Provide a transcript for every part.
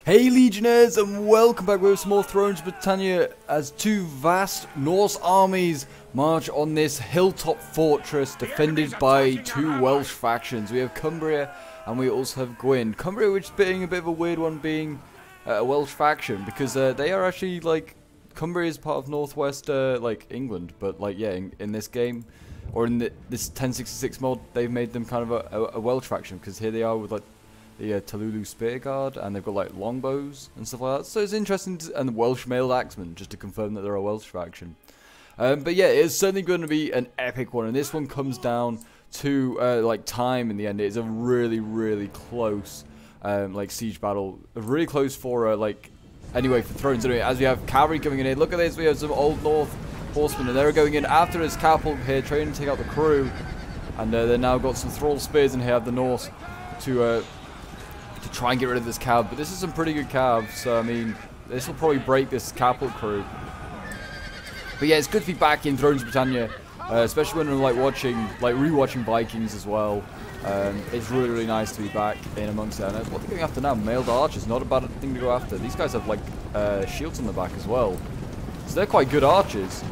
Hey Legionnaires, and welcome back with some more Thrones Britannia as two vast Norse armies march on this hilltop fortress defended by two Welsh factions. We have Cumbria and we also have Gwyn. Cumbria, which is being a bit of a weird one, being a Welsh faction, because they are actually, like, Cumbria is part of northwest like England, but like, yeah, in this game or in this 1066 mod, they've made them kind of a Welsh faction, because here they are with like the Talulu Spear Guard, and they've got like longbows and stuff like that. So it's interesting, and the Welsh mailed axemen, just to confirm that they're a Welsh faction. But yeah, it's certainly going to be an epic one, and this one comes down to like time in the end. It is a really close like siege battle, really close for like anyway for Thrones. Anyway, as we have cavalry coming in here, look at this. We have some Old North horsemen, and they're going in after his catapult here, trying to take out the crew, and they've now got some thrall spears in here of the Norse to try and get rid of this cav. But this is some pretty good cav, so I mean, this will probably break this catapult crew. But yeah, it's good to be back in Thrones Britannia, especially when we're like rewatching Vikings as well. It's really nice to be back in amongst that. And what they're going after now, mailed archers, not a bad thing to go after. These guys have like shields on the back as well, so they're quite good archers.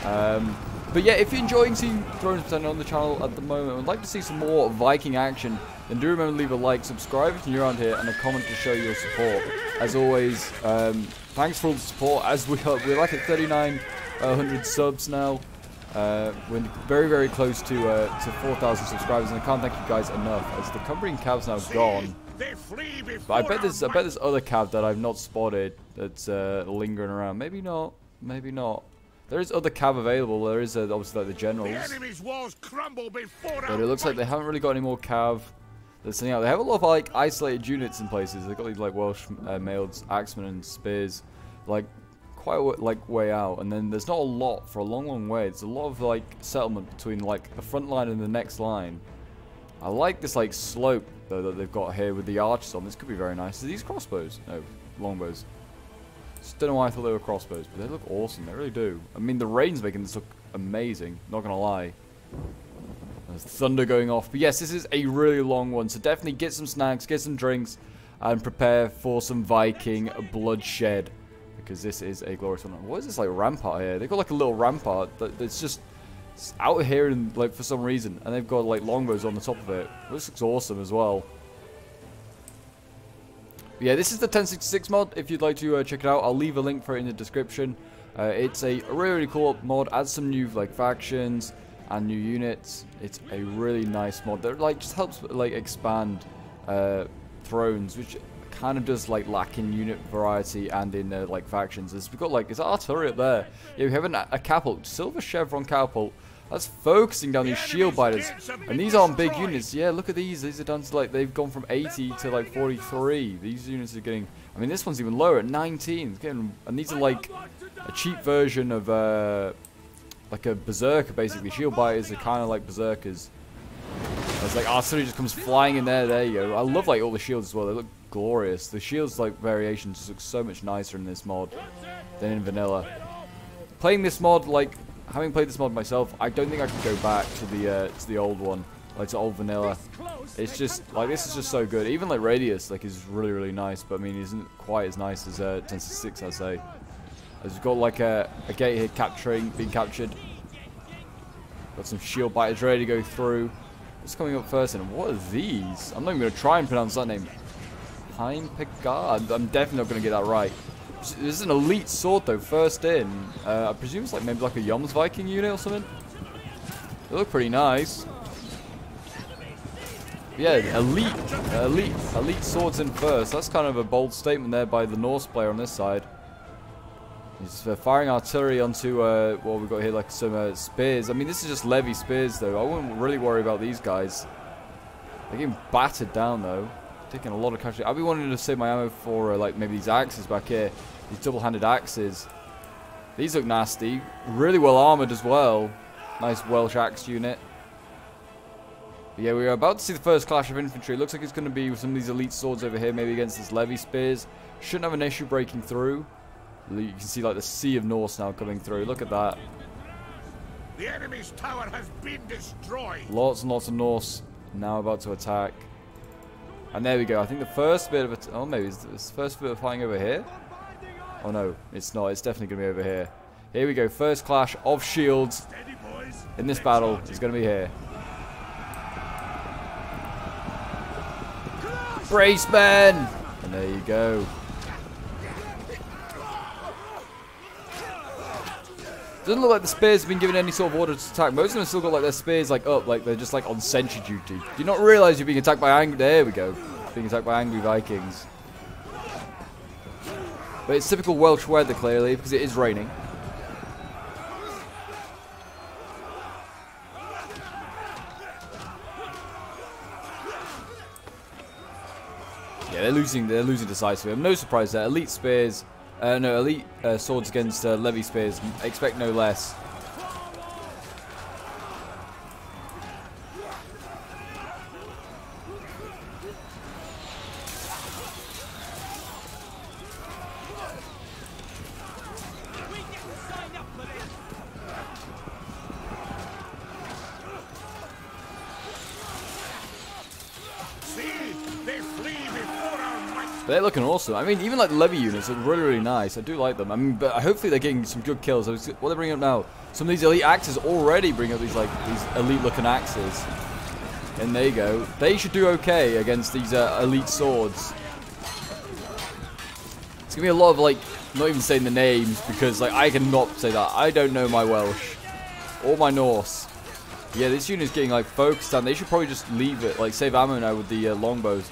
But yeah, if you're enjoying seeing Thrones Britannia on the channel at the moment and would like to see some more Viking action, then do remember to leave a like, subscribe if you're around here, and a comment to show your support. As always, thanks for all the support. As we're like at 3,900 subs now. We're very close to 4,000 subscribers, and I can't thank you guys enough. As the Cumbrian cav's now gone, but I bet there's other cav that I've not spotted that's lingering around. Maybe not. There is other cav available. There is obviously like the generals, but it looks like they haven't really got any more cav that's sitting out. They have a lot of like isolated units in places. They've got these like Welsh mailed axemen and spears, like quite like way out, and then there's not a lot for a long way. There's a lot of like settlement between like the front line and the next line. I like this like slope though that they've got here with the archers on. This could be very nice. Are these crossbows? No, longbows. Just don't know why I thought they were crossbows, but they look awesome. They really do. I mean, the rain's making this look amazing. Not gonna lie. There's thunder going off. But yes, this is a really long one, so definitely get some snacks, get some drinks, and prepare for some Viking bloodshed, because this is a glorious one. What is this like rampart here? They've got like a little rampart that's just out here, and like for some reason, and they've got like longbows on the top of it. This looks awesome as well. But yeah, this is the 1066 mod. If you'd like to check it out, I'll leave a link for it in the description. It's a really cool mod. Adds some new like factions and new units. It's a really nice mod that like just helps like expand Thrones, which kind of does like lack in unit variety and in like factions. As we've got like, it's artillery up there. Yeah, we have a catapult, silver chevron catapult. That's focusing down these shield biters, and these aren't big units. Yeah, look at these. These are down to like, they've gone from 80 to like 43. These units are getting, I mean, this one's even lower at 19. It's getting, and these are like a cheap version of like a berserker basically. Shield biters are kind of like berserkers. It's like artillery just comes flying in there. There you go. I love like all the shields as well. They look glorious. The shields like variations look so much nicer in this mod than in vanilla. Playing this mod, like having played this mod myself, I don't think I could go back to the old one, like to old vanilla. It's just like, this is just so good. Even like Radius like is really nice, but I mean, it isn't quite as nice as 1066, I'd say. As we've got like a gate here being captured. Got some shield biters ready to go through. What's coming up first, and what are these? I'm not even going to try and pronounce that name. Heimpegard. I'm definitely not going to get that right. This is an elite sword though, first in. I presume it's like maybe like a Yoms Viking unit or something. They look pretty nice. Yeah, elite swords in first. That's kind of a bold statement there by the Norse player on this side. He's firing artillery onto what we've got here, like some spears. I mean, this is just levy spears though. I wouldn't really worry about these guys. They're getting battered down though. Taking a lot of casualty. I'll be wanting to save my ammo for like maybe these axes back here. These double-handed axes. These look nasty. Really well armored as well. Nice Welsh axe unit. But yeah, we're about to see the first clash of infantry. It looks like it's going to be with some of these elite swords over here, maybe against this levy spears. Shouldn't have an issue breaking through. You can see like the sea of Norse now coming through. Look at that. The enemy's tower has been destroyed. Lots and lots of Norse now about to attack. And there we go. I think the first bit of it. Oh, maybe it's the first bit of fighting over here. Oh no, it's not. It's definitely going to be over here. Here we go. First clash of shields in this battle is going to be here. Brace, men! And there you go. Doesn't look like the spears have been given any sort of order to attack. Most of them have still got like their spears like up, like they're just like on sentry duty. Do you not realize you're being attacked by angry? There we go. Being attacked by angry Vikings. But it's typical Welsh weather clearly because it is raining. Yeah, they're losing decisively. I'm no surprise there. Elite spears. No, elite swords against levy spears. Expect no less. They're looking awesome. I mean, even like the levy units look really, really nice. I do like them. I mean, but hopefully they're getting some good kills. What they're bringing up now, some of these elite axes already bring up these elite-looking axes. And there you go. They should do okay against these elite swords. It's gonna be a lot of like, not even saying the names because like I cannot say that. I don't know my Welsh or my Norse. Yeah, this unit's getting like focused on. They should probably just leave it, like save ammo now with the longbows.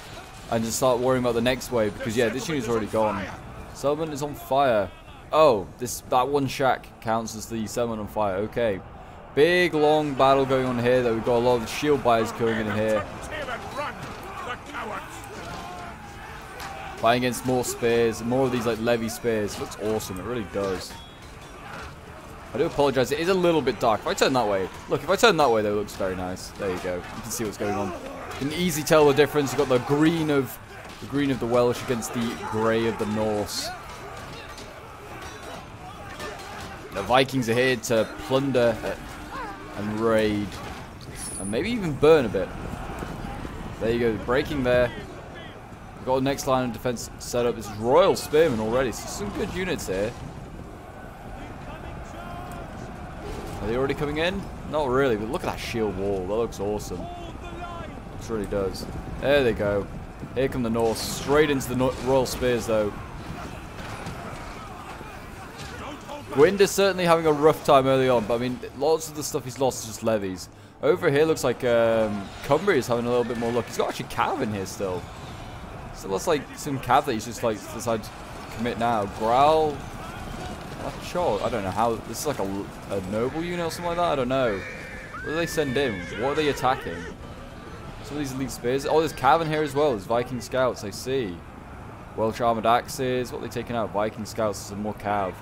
And just start worrying about the next wave because yeah, this unit's already gone. Settlement is on fire. Oh, that one shack counts as the settlement on fire. Okay, big long battle going on here. Though we've got a lot of shield buyers going in here, fighting against more spears, more of these like levy spears. It looks awesome. It really does. I do apologize. It is a little bit dark. If I turn that way, look. If I turn that way, though, it looks very nice. There you go. You can see what's going on. You can easily tell the difference. You've got the green of the Welsh against the grey of the Norse. The Vikings are here to plunder and raid, and maybe even burn a bit. There you go, breaking there. We've got the next line of defense set up. This is Royal Spearmen already, so some good units here. Are they already coming in? Not really, but look at that shield wall. That looks awesome. It really does. There they go. Here come the Norse. Straight into the Royal Spears, though. Gwynd is certainly having a rough time early on, but I mean, lots of the stuff he's lost is just levies. Over here looks like Cumbria is having a little bit more luck. He's got actually Cav in here still. Still looks like some Cav that he's just like decided to commit now. Growl. Not sure. I don't know how. This is like a noble unit or something like that. I don't know. What do they send in? What are they attacking? Some of these elite spears. Oh, there's Cav in here as well. There's Viking scouts. I see. Welsh armored axes. What are they taking out? Viking scouts. Some more Cav.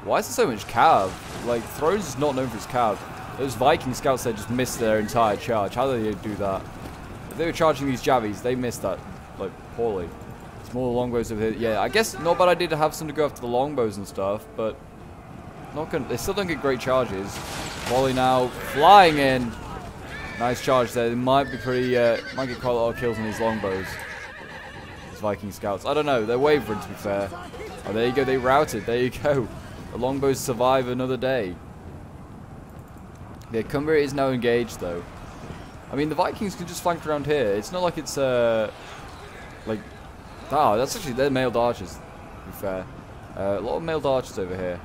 Why is there so much Cav? Like, Thrones is not known for his Cav. Those Viking scouts there just missed their entire charge. How did they do that? If they were charging these Javies, they missed that, like, poorly. It's more longbows over here. Yeah, I guess not a bad idea to have some to go after the longbows and stuff, but not gonna. They still don't get great charges. Volley now flying in. Nice charge there. They might be pretty. Might get quite a lot of kills on these longbows. These Viking scouts. I don't know. They're wavering, to be fair. Oh, there you go. They routed. There you go. The longbows survive another day. Yeah, Cumbria is now engaged, though. I mean, the Vikings can just flank around here. It's not like it's like. Oh, that's actually they're mailed archers. To be fair, a lot of mailed archers over here.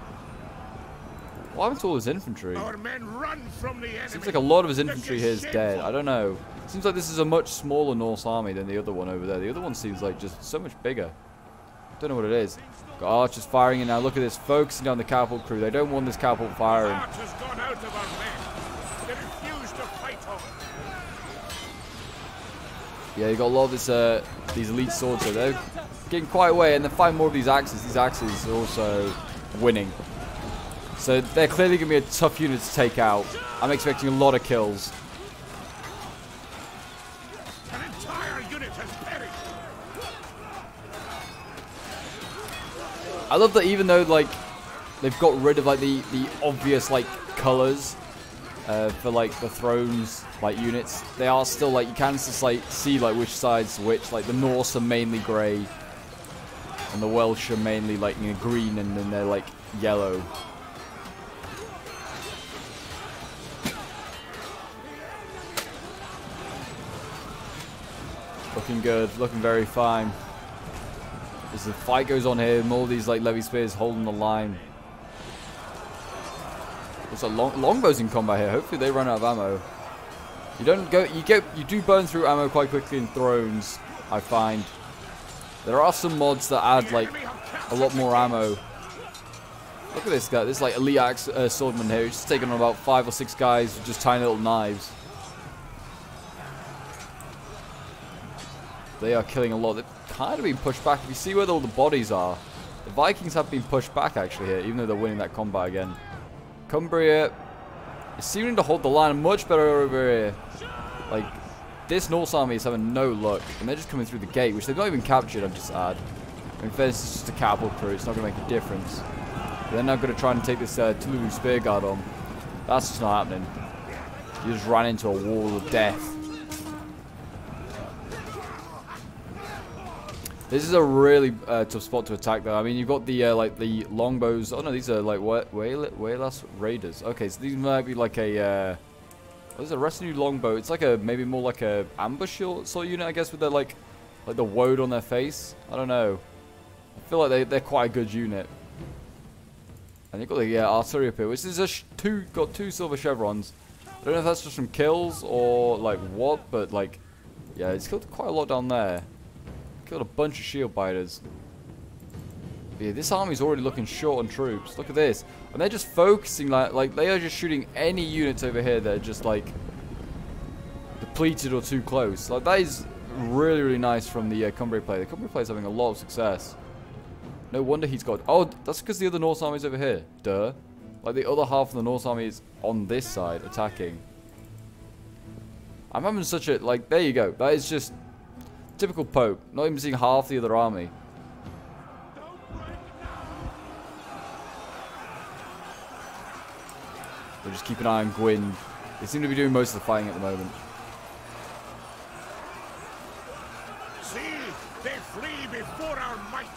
What happened to all his infantry? Our men run from the enemy. Seems like a lot of his infantry here is dead. I don't know. Seems like this is a much smaller Norse army than the other one over there. The other one seems like just so much bigger. Don't know what it is. Got archers firing in now. Look at this, focusing on the catapult crew. They don't want this catapult firing. Archers gone out of our men. They refuse to fight on. Yeah, you got a lot of this, these elite swords here. They're getting quite away, and they're fighting more of these axes. These axes are also winning. So they're clearly going to be a tough unit to take out. I'm expecting a lot of kills. An entire unit has perished. I love that even though like they've got rid of like the obvious like colors, for like the thrones like units. They are still like, you can just like see like which side's which. Like the Norse are mainly grey, and the Welsh are mainly like, you know, green, and then they're like yellow. Looking good, looking very fine. As the fight goes on here, more of these like levy spears holding the line. There's a longbows in combat here. Hopefully they run out of ammo. You do burn through ammo quite quickly in thrones, I find. There are some mods that add like a lot more ammo. Look at this guy, this like elite axe swordman here. He's just taking on about 5 or 6 guys with just tiny little knives. They are killing a lot. They're kind of being pushed back. If you see where all the bodies are, the Vikings have been pushed back actually here, even though they're winning that combat again. Cumbria is seeming to hold the line much better over here. Like, this Norse army is having no luck, and they're just coming through the gate, which they've not even captured, I'd just add. In fairness, it's just a catapult crew. It's not going to make a difference. They're now going to try and take this Tululu spear guard on. That's just not happening. You just ran into a wall of death. This is a really tough spot to attack, though. I mean, you've got the like the longbows. Oh no, these are like Wales raiders. Okay, so these might be like a. There's a retinue longbow. It's like a maybe more like a ambush sort of unit, I guess, with their like the woad on their face. I don't know. I feel like they're quite a good unit. And you've got the artillery up here, which is got 2 silver chevrons. I don't know if that's just from kills or like what, but like, yeah, it's killed quite a lot down there. Killed a bunch of shield biters. But yeah, this army's already looking short on troops. Look at this. And they're just focusing like they are just shooting any units over here that are just like depleted or too close. Like that is really, really nice from the Cumbria player. The Cumbria player's having a lot of success. No wonder he's got... Oh, that's because the other Norse army's over here. Duh. Like the other half of the Norse army is on this side attacking. I'm having such a... Like, there you go. That is just... Typical Pope, not even seeing half the other army. We'll just keep an eye on Gwyn. They seem to be doing most of the fighting at the moment. See, they flee before our might.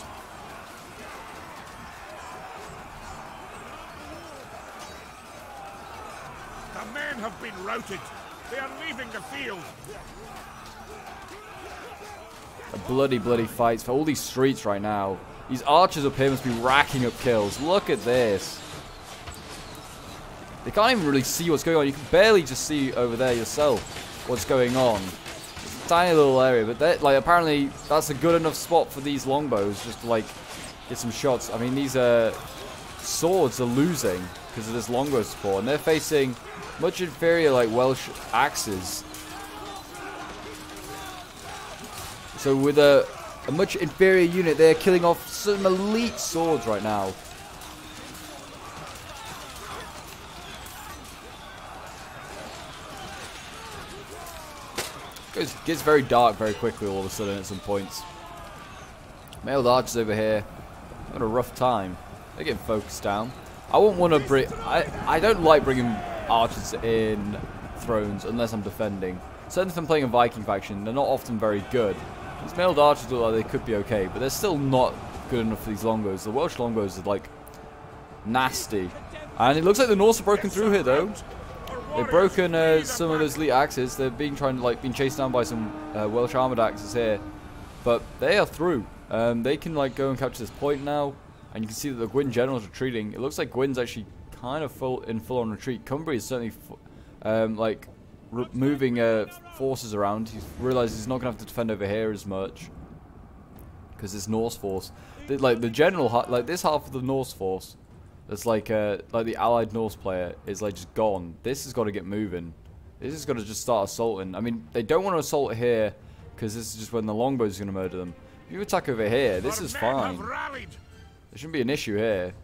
The men have been routed. They are leaving the field. A bloody fights for all these streets right now. These archers up here must be racking up kills. Look at this. They can't even really see what's going on. You can barely just see over there yourself what's going on. It's a tiny little area, but like apparently that's a good enough spot for these longbows just to like get some shots. I mean, these swords are losing because of this longbow support, and they're facing much inferior like Welsh axes. So with a much inferior unit, they're killing off some elite swords right now. It gets very dark very quickly all of a sudden at some points. Mailed archers over here. Having a rough time. They're getting focused down. I won't want to bring... I don't like bringing archers in thrones unless I'm defending. Certainly if I'm playing a Viking faction, they're not often very good. These mailed archers look like they could be okay, but they're still not good enough for these longbows. The Welsh longbows are like nasty. And it looks like the Norse have broken through here though. They've broken some of those elite axes. They're being chased down by some Welsh armored axes here. But they are through. They can like go and capture this point now. And you can see that the Gwyn general's retreating. It looks like Gwyn's actually kind of full on retreat. Cumbria is certainly moving forces around. He's realized he's not going to have to defend over here as much because this Norse force, the general, like this half of the Norse force, that's like the allied Norse player is like just gone. This has got to get moving. This is going to just start assaulting. I mean, they don't want to assault here because this is just when the longbows are going to murder them. If you attack over here, this is fine. There shouldn't be an issue here.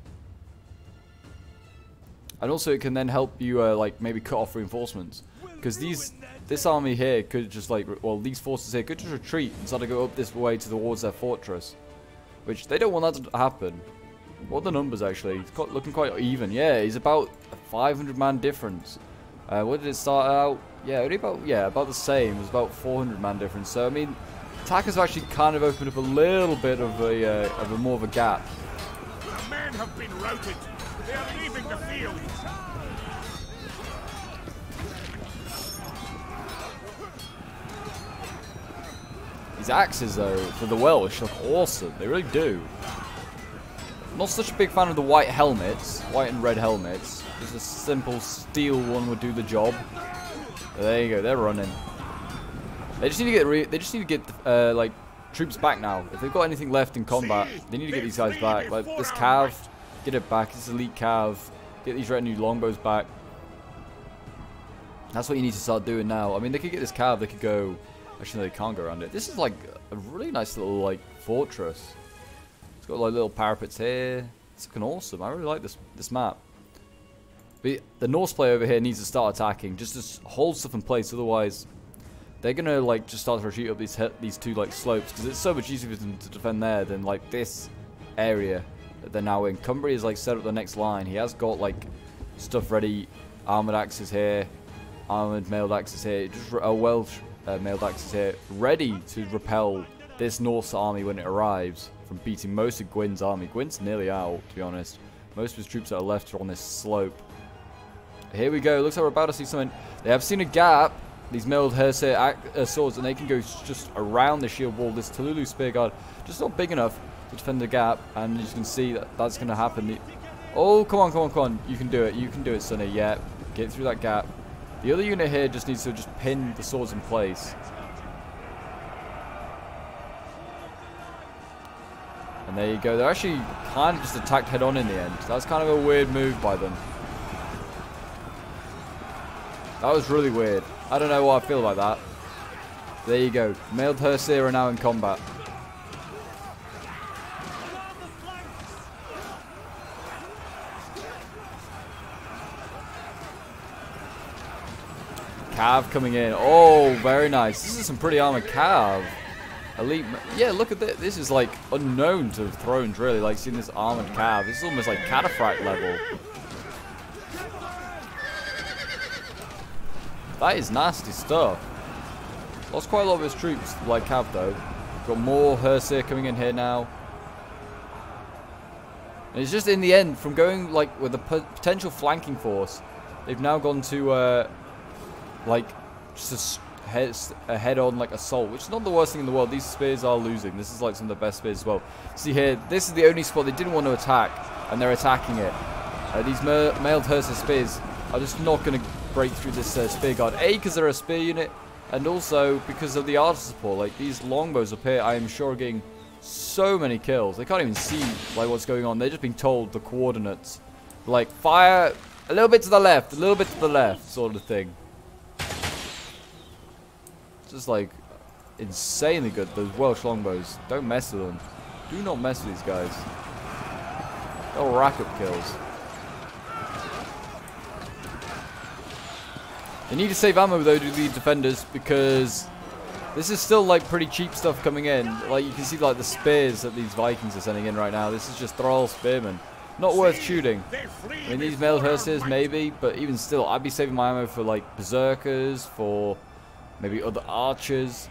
And also, it can then help you like maybe cut off reinforcements. Because this army here could just like, well, these forces here could just retreat and start to go up this way towards their fortress. Which, they don't want that to happen. What are the numbers actually? It's looking quite even. Yeah, it's about a 500-man difference. What did it start out? Yeah, only about the same. It was about 400 man difference. So I mean, attackers have actually kind of opened up a little bit of a more of a gap. The men have been routed. They are leaving the field. These axes, though, for the Welsh look awesome. They really do. Not such a big fan of the white helmets, white and red helmets. Just a simple steel one would do the job. There you go. They're running. They just need to get like troops back now. If they've got anything left in combat, they need to get these guys back. Like this cav, get it back. This elite cav, get these retinue longbows back. That's what you need to start doing now. I mean, they could get this cav. They could go. Actually, no, they can't go around it. This is like a really nice little like fortress. It's got like little parapets here. It's looking awesome. I really like this map. But the Norse player over here needs to start attacking. Just to hold stuff in place. Otherwise, they're gonna like just start to retreat up these two like slopes because it's so much easier for them to defend there than like this area that they're now in. Cumbria is like set up the next line. He has got like stuff ready. Armored axes here. Armored mailed axes here. Just a Welsh mailed axes here, ready to repel this Norse army when it arrives from beating most of Gwyn's army. Gwyn's nearly out, to be honest. Most of his troops that are left are on this slope. Here we go. Looks like we're about to see something. They have seen a gap. These mailed Hersir swords, and they can go just around the shield wall. This Tululu spear guard just not big enough to defend the gap, and you can see that that's going to happen. Oh, come on, come on, come on. You can do it. You can do it, Sonny. Yeah, get through that gap. The other unit here just needs to just pin the swords in place. And there you go. They're actually kind of just attacked head on in the end. That's kind of a weird move by them. That was really weird. I don't know what I feel about that. There you go. Mailed Hersir are now in combat. Cav coming in. Oh, very nice. This is some pretty armored cav. Elite. Yeah, look at this. This is like unknown to Thrones, really. Like seeing this armored cav. This is almost like cataphract level. That is nasty stuff. Lost quite a lot of his troops, like cav though. Got more Hersir coming in here now. And it's just in the end, from going like with a potential flanking force, they've now gone to like just a head-on like assault, which is not the worst thing in the world. These spears are losing. This is like some of the best spears as well. See here, this is the only spot they didn't want to attack, and they're attacking it. These mailed Hersir spears are just not going to break through this spear guard. A, because they're a spear unit, and also because of the archer support. Like these longbows up here, I am sure are getting so many kills. They can't even see like what's going on. They're just being told the coordinates, like fire a little bit to the left, a little bit to the left, sort of thing. Just like insanely good. Those Welsh longbows. Don't mess with them. Do not mess with these guys. They'll rack up kills. They need to save ammo though to the defenders because this is still like pretty cheap stuff coming in. Like you can see like the spears that these Vikings are sending in right now. This is just thrall spearmen. Not worth shooting. I mean these mailed Hersirs maybe, but even still I'd be saving my ammo for like berserkers, for maybe other archers.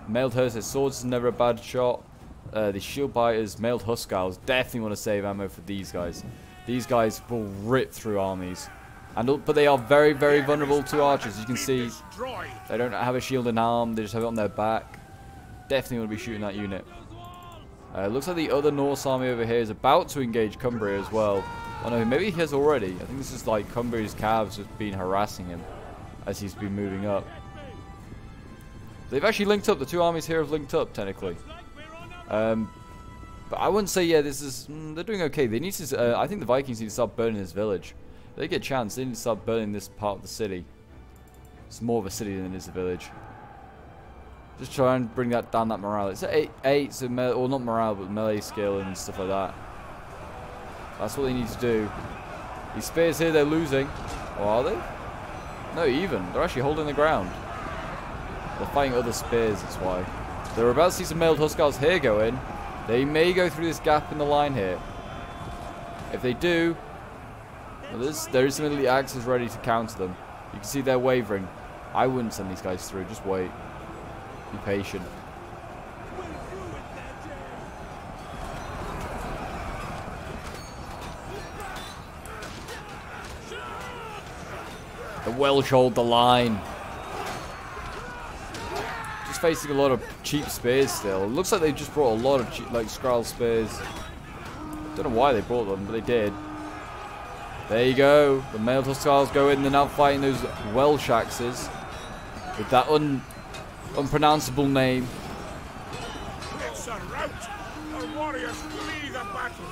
Mailed Hersir swords is never a bad shot. The shield biters, mailed Huskarls, definitely want to save ammo for these guys. These guys will rip through armies. But they are very, very vulnerable to archers. You can see they don't have a shield in arm. They just have it on their back. Definitely want to be shooting that unit. Looks like the other Norse army over here is about to engage Cumbria as well. Oh no, maybe he has already. I think this is like Cumbria's calves have been harassing him as he's been moving up. They've actually linked up. The two armies here have linked up technically. But I wouldn't say, yeah, this is... they're doing okay. They need to... I think the Vikings need to start burning this village. If they get a chance, they need to start burning this part of the city. It's more of a city than it is a village. Just try and bring that down, that morale. It's at 8, so well, not morale, but melee skill and stuff like that. That's what they need to do. These spears here, they're losing. Or are they? No, even. They're actually holding the ground. They're fighting other spears, that's why. They're about to see some mailed Huskarls here go in. They may go through this gap in the line here. If they do, well, there is some elite axes ready to counter them. You can see they're wavering. I wouldn't send these guys through. Just wait. Be patient. The Welsh hold the line. Just facing a lot of cheap spears still. It looks like they just brought a lot of cheap, like, Skrull spears. Don't know why they brought them, but they did. There you go. The mailed Huskars go in. They're now fighting those Welsh axes with that unpronounceable name. It's a rout. Our warriors flee the battle.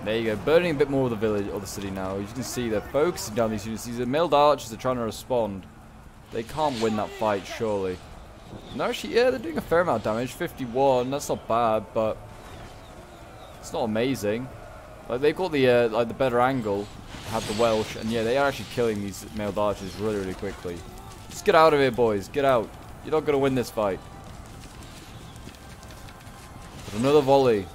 There you go, burning a bit more of the village or the city now. As you can see, they're focusing down these units. These are mailed archers are trying to respond. They can't win that fight, surely. No, actually, yeah, they're doing a fair amount of damage. 51, that's not bad, but it's not amazing. Like, they've got the like the better angle, have the Welsh, and yeah, they are actually killing these mailed archers really, really quickly. Just get out of here, boys. Get out. You're not going to win this fight. But another volley.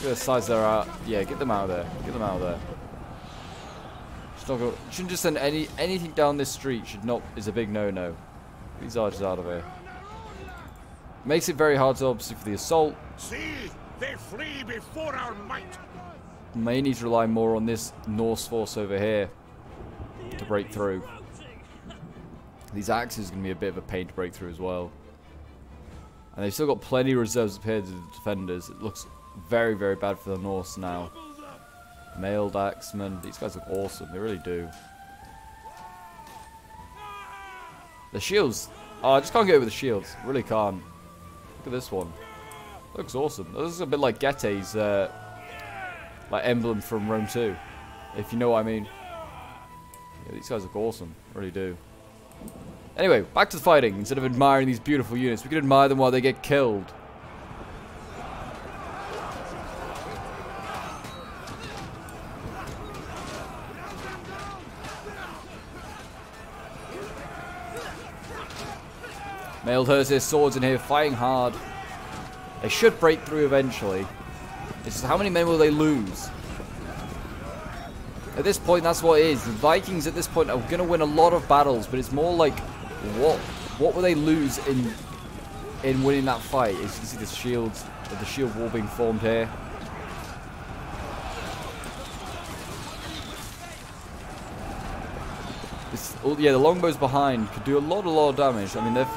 Look at the size they're at. Yeah, get them out of there. Get them out of there. Shouldn't just send anything down this street. Is a big no-no. These archers out of here. Makes it very hard to obviously for the assault. See, they flee before our might. May need to rely more on this Norse force over here to break through. These axes are going to be a bit of a pain to break through as well. And they've still got plenty of reserves up here to the defenders. It looks very, very bad for the Norse now. Mailed axemen. These guys look awesome. They really do. The shields. Oh, I just can't get over the shields. Really can't. Look at this one. Looks awesome. This is a bit like Gette's like emblem from Rome 2. If you know what I mean. Yeah, these guys look awesome. Really do. Anyway, back to the fighting. Instead of admiring these beautiful units, we can admire them while they get killed. Mailed Hersir swords in here, fighting hard. They should break through eventually. It's just how many men will they lose? At this point, that's what it is. The Vikings at this point are going to win a lot of battles, but it's more like what will they lose in winning that fight? As you can see the shields, the shield wall being formed here. Yeah, the longbows behind could do a lot of damage. I mean, they're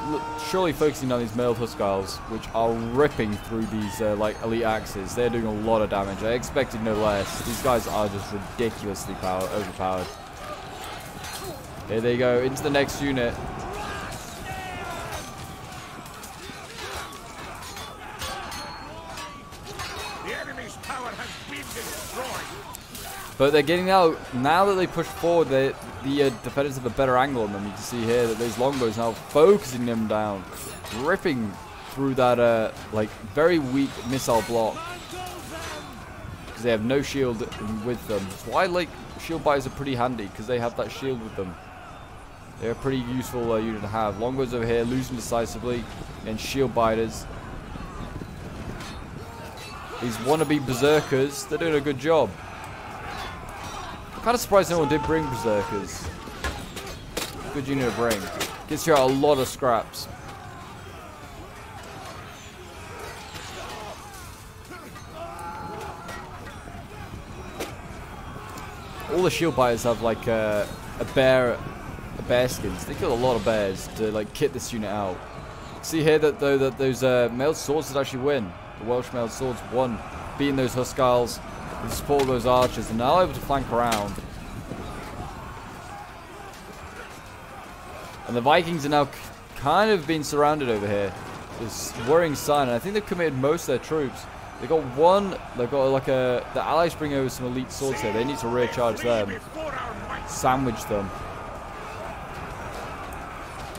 surely focusing on these mailed Huskars, which are ripping through these like elite axes. They're doing a lot of damage. I expected no less. These guys are just ridiculously overpowered. Here they go into the next unit. The enemy's tower has been destroyed. But they're getting out, now that they push forward, the defenders have a better angle on them. You can see here that those longbows now focusing them down, ripping through that like very weak missile block. Because they have no shield with them. That's why like shield biters are pretty handy, because they have that shield with them. They're a pretty useful unit to have. Longbows over here losing decisively, and shield biters. These wannabe berserkers, they're doing a good job. I'm kind of surprised no one did bring berserkers. Good unit to bring. Gets you out a lot of scraps. All the shield biters have like a bear skins. They kill a lot of bears to like kit this unit out. See here that though that those mailed swords did actually win. The Welsh mailed swords won, beating those Huskars. The support of those archers, and now able to flank around. And the Vikings are now kind of being surrounded over here. It's a worrying sign, and I think they've committed most of their troops. They've got like the allies bring over some elite swords here. They need to rear charge them. Sandwich them.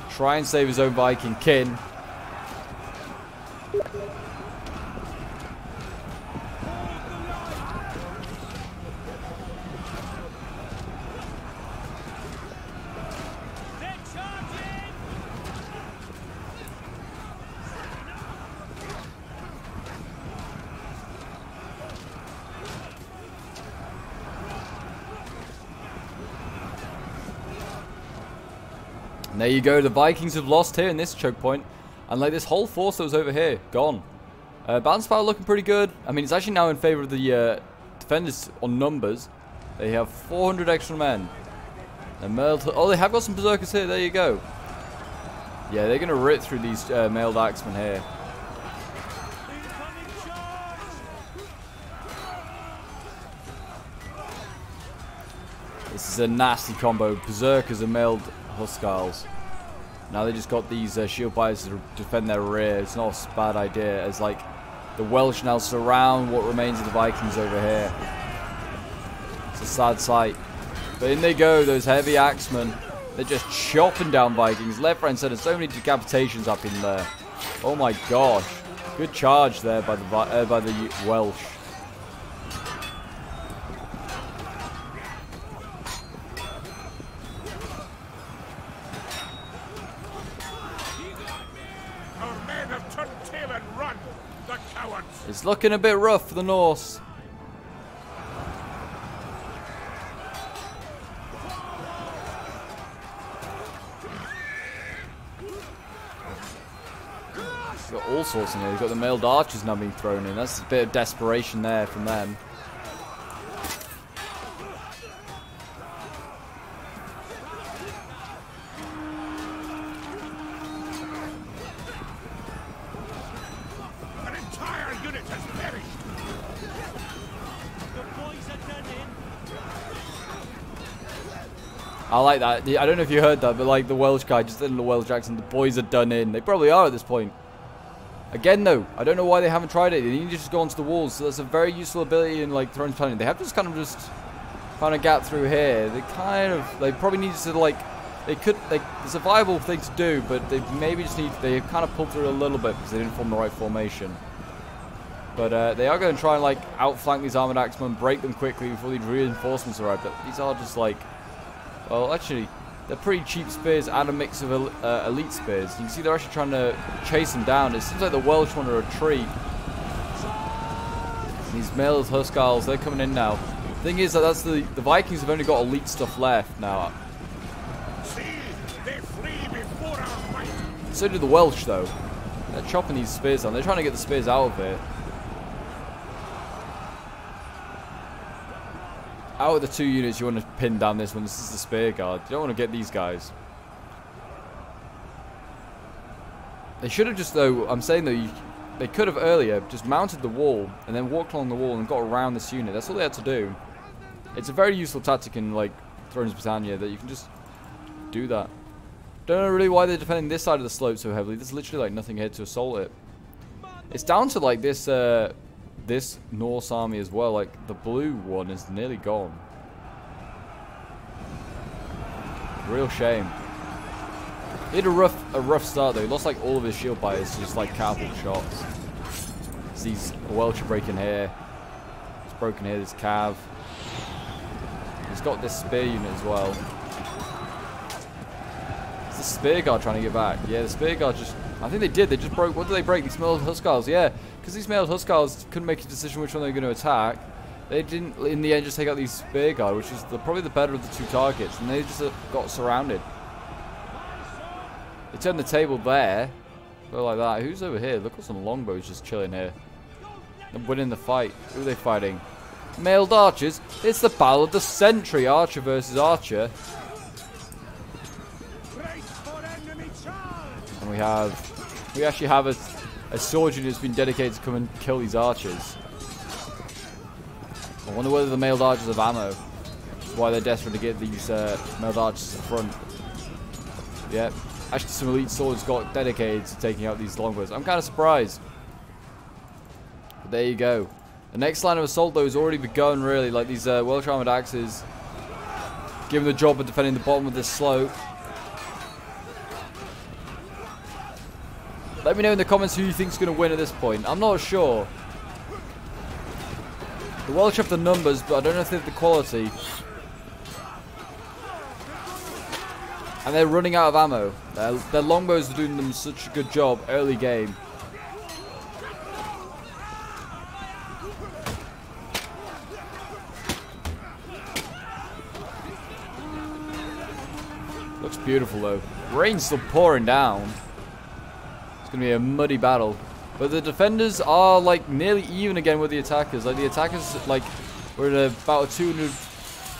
Try and save his own Viking kin. And there you go, the Vikings have lost here in this choke point. And like this whole force that was over here, gone. Balance power looking pretty good. I mean, it's actually now in favor of the defenders on numbers. They have 400 extra men. Oh, they have got some berserkers here, there you go. Yeah, they're going to rip through these mailed axemen here. This is a nasty combo. Berserkers and mailed Huskarls. Now they just got these shield fighters to defend their rear. It's not a bad idea, as like the Welsh now surround what remains of the Vikings over here. It's a sad sight. But in they go, those heavy axemen. They're just chopping down Vikings left, right, and center. So many decapitations up in there. Oh my gosh! Good charge there by the Welsh. It's looking a bit rough for the Norse. You've got all sorts in here. You've got the mailed archers now being thrown in. That's a bit of desperation there from them. I like that. I don't know if you heard that, but like the Welsh guy just in the Welsh accent, the boys are done in. They probably are at this point. Again though, I don't know why they haven't tried it. They need to just go onto the walls. So that's a very useful ability in like Thrones planning. They have to just kind of find a gap through here. They probably need to like, it's a viable thing to do, but they maybe just they kind of pulled through a little bit because they didn't form the right formation. But they are going to try and like outflank these armored axemen, break them quickly before these reinforcements arrive. But these are just like, well, actually, they're pretty cheap spears and a mix of elite spears. You can see they're actually trying to chase them down. It seems like the Welsh want to retreat. These mailed Huskarls, they're coming in now. The thing is that the Vikings have only got elite stuff left now. So do the Welsh, though. They're chopping these spears down. They're trying to get the spears out of it. Out of the two units, you want to pin down this one. This is the spear guard. You don't want to get these guys. They should have just, though, I'm saying though, they could have earlier just mounted the wall and then walked along the wall and got around this unit. That's all they had to do. It's a very useful tactic in, like, Thrones of Britannia that you can just do that. Don't know really why they're defending this side of the slope so heavily. There's literally, like, nothing here to assault it. It's down to, like, this Norse army as well. Like the blue one is nearly gone. Real shame. He had a rough start though. He lost like all of his shield fighters to just like catapult shots. So these Welsh are breaking here. It's broken here. This cav. He's got this spear unit as well. Is the spear guard trying to get back? Yeah, the spear guard just. I think they did. They just broke. What did they break? These mailed Huskarls. Yeah. Because these mailed Huskarls couldn't make a decision which one they were going to attack. They didn't, in the end, just take out these spear guard, which is probably the better of the two targets, and they just got surrounded. They turned the table there, go like that. Who's over here? Look at some longbows just chilling here. They're winning the fight. Who are they fighting? Mailed archers. It's the battle of the century. Archer versus archer. And we actually have a sword unit that's been dedicated to come and kill these archers. I wonder whether the mailed archers have ammo. That's why they're desperate to get these mailed archers to the front. Yeah, actually some elite swords got dedicated to taking out these longbows. I'm kind of surprised. But there you go. The next line of assault though has already begun really. Like these Welsh armored axes given the job of defending the bottom of this slope. Let me know in the comments who you think is going to win at this point. I'm not sure. The Welsh have the numbers, but I don't know if they have the quality. And they're running out of ammo. Their longbows are doing them such a good job early game. Looks beautiful though. Rain's still pouring down. It's going to be a muddy battle. But the defenders are like nearly even again with the attackers. Like the attackers, like, we're in about a 200,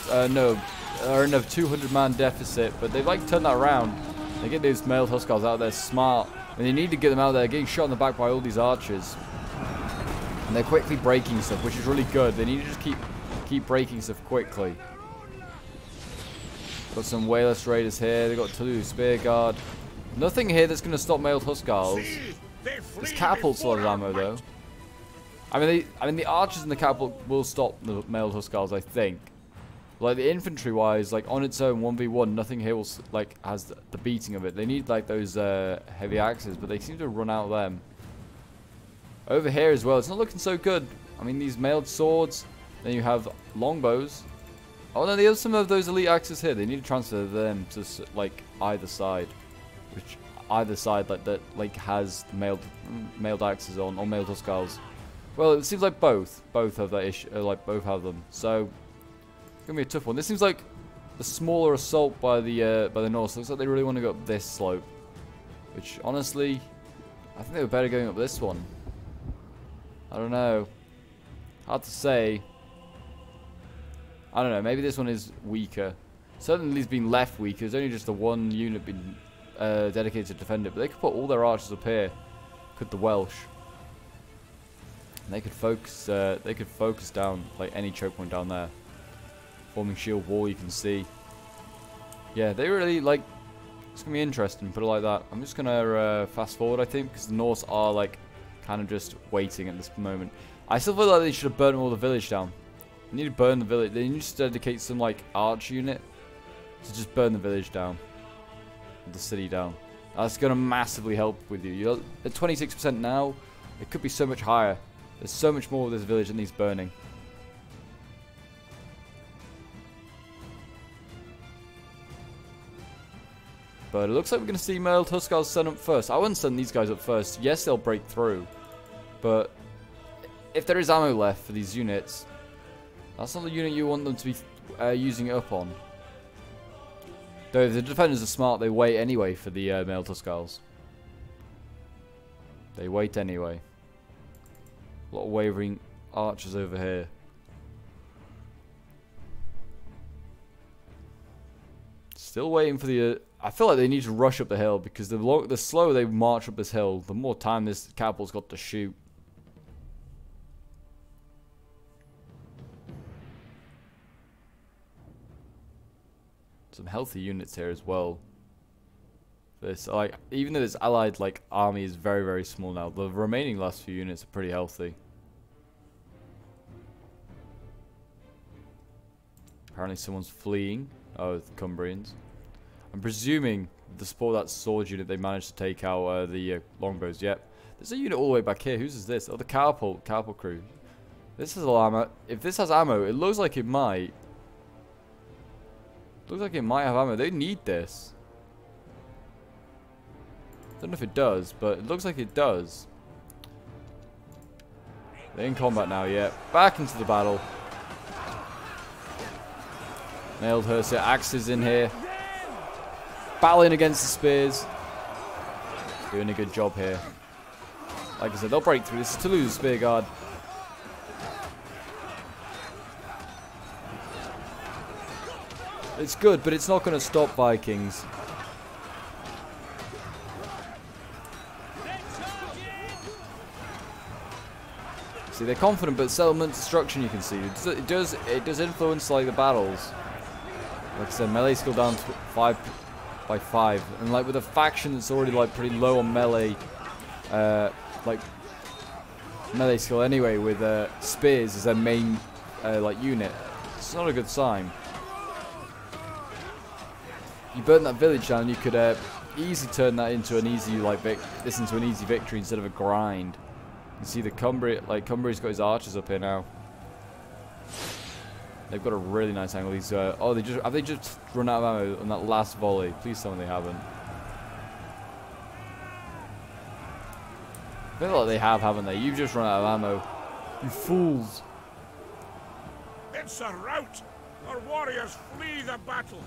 are in a 200-man deficit. But they've like turned that around. They get these mailed Huskarls out there smart. And they need to get them out there, getting shot in the back by all these archers. And they're quickly breaking stuff, which is really good. They need to just keep breaking stuff quickly. Got some Wayless Raiders here. They got Toulouse Spear Guard. Nothing here that's going to stop mailed Huskarls. This catapult's a lot of ammo though. I mean the archers and the catapult will stop the mailed Huskarls, I think. Like the infantry wise, like on its own 1v1, nothing here will like has the beating of it. They need like those heavy axes, but they seem to run out of them. Over here as well, it's not looking so good. I mean these mailed swords. Then you have longbows. Oh no, they have some of those elite axes here. They need to transfer them to like either side, which either side like that like has mailed axes on or mailed Huskarls. Well, it seems like both have that issue. Like both have them. So it's gonna be a tough one. This seems like the smaller assault by the Norse. Looks like they really want to go up this slope, which honestly, I think they were better going up this one. I don't know. Hard to say. I don't know, maybe this one is weaker. Certainly it's been left weaker. There's only just the one unit been dedicated to defend it. But they could put all their archers up here. Could the Welsh. And they could focus down like any choke point down there. Forming shield wall, you can see. Yeah, they really like. It's gonna be interesting. Put it like that. I'm just gonna fast forward, I think, because the Norse are like kind of just waiting at this moment. I still feel like they should have burnt all the village down. They need to burn the village. They need to dedicate some like arch unit to just burn the village down, the city down. That's gonna massively help with you. You're at 26% now. It could be so much higher. There's so much more of this village that needs burning. But it looks like we're going to see mailed Huskarls sent up first. I wouldn't send these guys up first. Yes, they'll break through. But if there is ammo left for these units, that's not the unit you want them to be using it up on. Though if the defenders are smart, they wait anyway for the mailed Huskarls. They wait anyway. A lot of wavering archers over here. Still waiting for the... I feel like they need to rush up the hill because the slower they march up this hill, the more time this catapult's got to shoot. Some healthy units here as well. This, like, even though this allied like army is very, very small now, the remaining last few units are pretty healthy. Apparently someone's fleeing. Oh, the Cumbrians. I'm presuming the support of that sword unit they managed to take out the longbows. Yep. There's a unit all the way back here. Whose is this? Oh, the catapult crew. This is a lot of ammo. If this has ammo, it looks like it might. Looks like it might have ammo. They need this. Don't know if it does, but it looks like it does. They're in combat now, yeah. Back into the battle. Nailed Herser. Axes in here. Battling against the spears. Doing a good job here. Like I said, they'll break through. This is Toulouse Spear Guard. It's good, but it's not going to stop Vikings. See, they're confident, but settlement destruction you can see. It does influence like the battles. Like I said, melee skill down 5 by 5, and like with a faction that's already like pretty low on melee, like melee skill anyway, with spears as their main like unit, it's not a good sign. You burn that village down, you could easily turn that into an easy into an easy victory instead of a grind. You can see the Cumbria's got his archers up here now. They've got a really nice angle. These oh, have they just run out of ammo on that last volley? Please tell me they haven't. I feel like they have, haven't they? You've just run out of ammo. You fools. It's a rout. Our warriors flee the battle.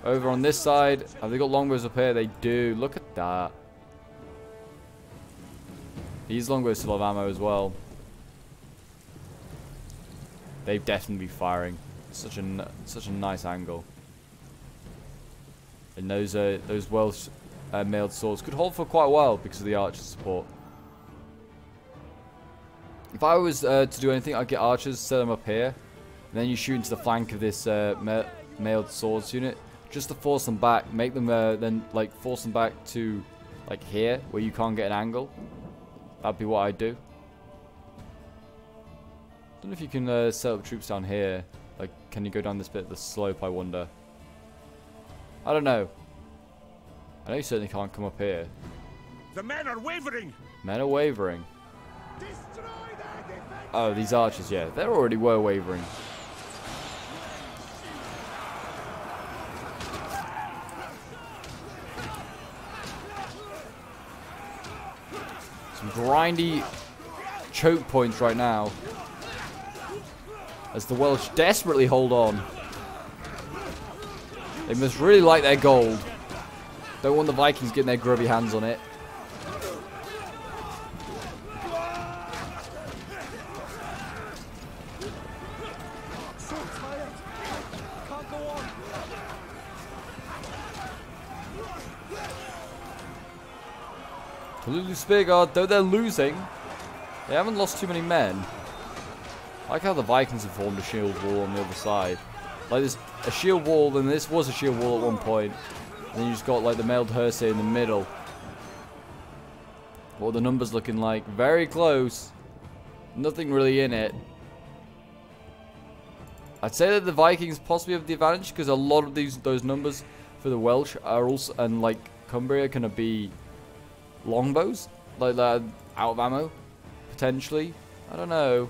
Over on this side, have they got longbows up here? They do. Look at that. These longbows still have ammo as well. They've definitely be firing. Such a nice angle. And those Welsh mailed swords could hold for quite a while because of the archer support. If I was to do anything, I'd get archers, set them up here, and then you shoot into the flank of this mailed swords unit, just to force them back. Make them then like force them back to like here, where you can't get an angle. That'd be what I'd do. Don't know if you can set up troops down here. Like, can you go down this bit of the slope? I wonder. I don't know. I know you certainly can't come up here. The men are wavering. Men are wavering. Oh, these archers, yeah. They already were wavering. Some grindy choke points right now. As the Welsh desperately hold on. They must really like their gold. Don't want the Vikings getting their grubby hands on it. Lulu Spearguard, though they're losing, they haven't lost too many men. I like how the Vikings have formed a shield wall on the other side. Like there's a shield wall, and this was a shield wall at one point. And then you just got like the mailed hearse in the middle. What are the numbers looking like? Very close. Nothing really in it. I'd say that the Vikings possibly have the advantage because a lot of those numbers for the Welsh are also, and like Cumbria, gonna be longbows, like that, out of ammo, potentially. I don't know.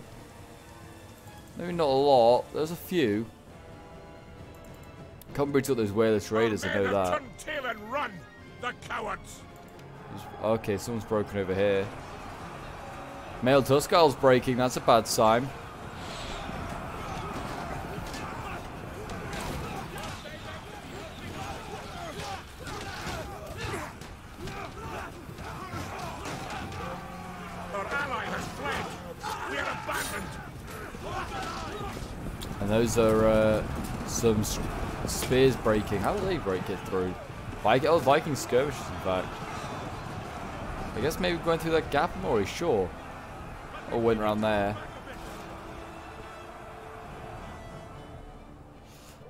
Maybe not a lot. There's a few. Cumbria took those Wales raiders, I know that. Turn tail and run, the cowards. Okay, someone's broken over here. Mailed Huskarl's breaking. That's a bad sign. And those are some spears breaking. How do they break it through? Viking skirmishes, in fact. I guess maybe going through that gap. I'm not really sure. Or went around there.